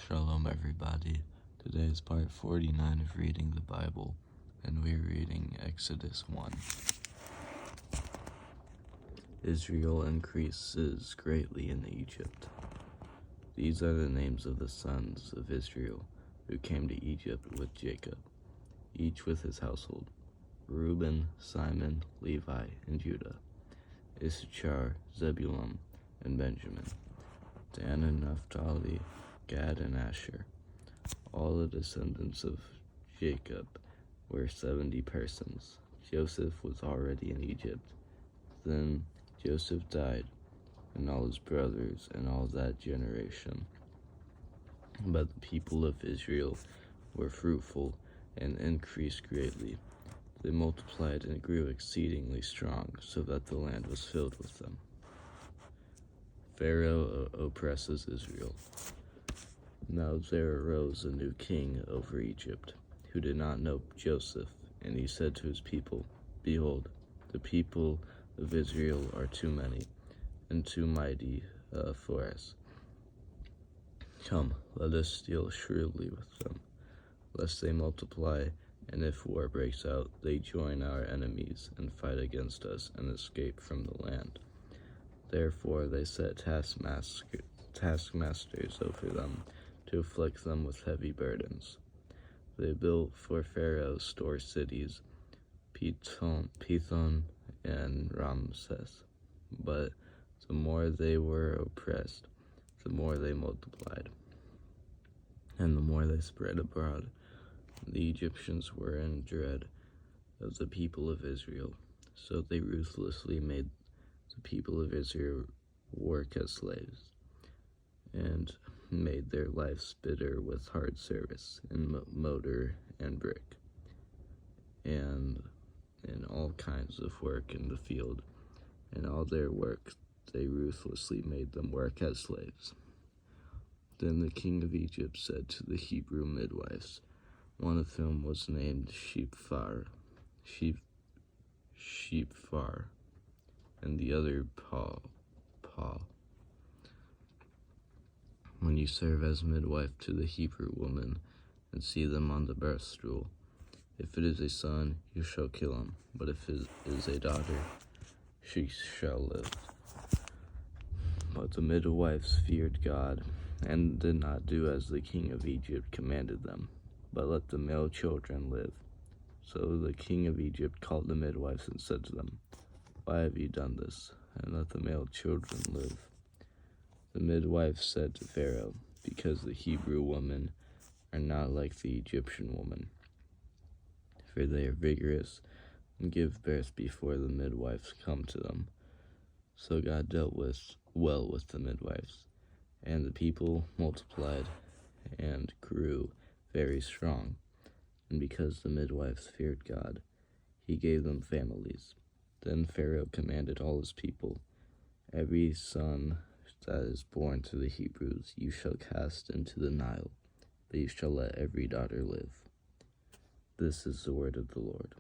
Shalom everybody. Today is part 49 of reading the Bible, and we're reading Exodus 1. Israel increases greatly in Egypt. These are the names of the sons of Israel who came to Egypt with Jacob, each with his household: Reuben, Simon, Levi, and Judah; Issachar, Zebulun, and Benjamin; Dan and Naphtali, Gad and Asher. All the descendants of Jacob were 70 persons. Joseph was already in Egypt. Then Joseph died, and all his brothers and all that generation. But the people of Israel were fruitful and increased greatly. They multiplied and grew exceedingly strong, so that the land was filled with them. Pharaoh oppresses Israel. Now there arose a new king over Egypt, who did not know Joseph, and he said to his people, "Behold, the people of Israel are too many and too mighty for us. Come, let us deal shrewdly with them, lest they multiply, and if war breaks out, they join our enemies and fight against us and escape from the land." Therefore they set taskmasters over them to afflict them with heavy burdens. They built for Pharaoh store cities, Pithom and Ramses. But the more they were oppressed, the more they multiplied, and the more they spread abroad. The Egyptians were in dread of the people of Israel, so they ruthlessly made the people of Israel work as slaves, and made their lives bitter with hard service in mortar and brick, and in all kinds of work in the field. In all their work they ruthlessly made them work as slaves. Then the king of Egypt said to the Hebrew midwives, one of whom was named Shepphar, and the other Paul, "When you serve as midwife to the Hebrew woman and see them on the birth stool, if it is a son, you shall kill him, but if it is a daughter, she shall live." But the midwives feared God and did not do as the king of Egypt commanded them, but let the male children live. So the king of Egypt called the midwives and said to them, "Why have you done this, and let the male children live?" The midwives said to Pharaoh, "Because the Hebrew women are not like the Egyptian woman, for they are vigorous and give birth before the midwives come to them." So God dealt well with the midwives, and the people multiplied and grew very strong. And because the midwives feared God, he gave them families. Then Pharaoh commanded all his people, "Every son that is born to the Hebrews you shall cast into the Nile, but you shall let every daughter live." This is the word of the Lord.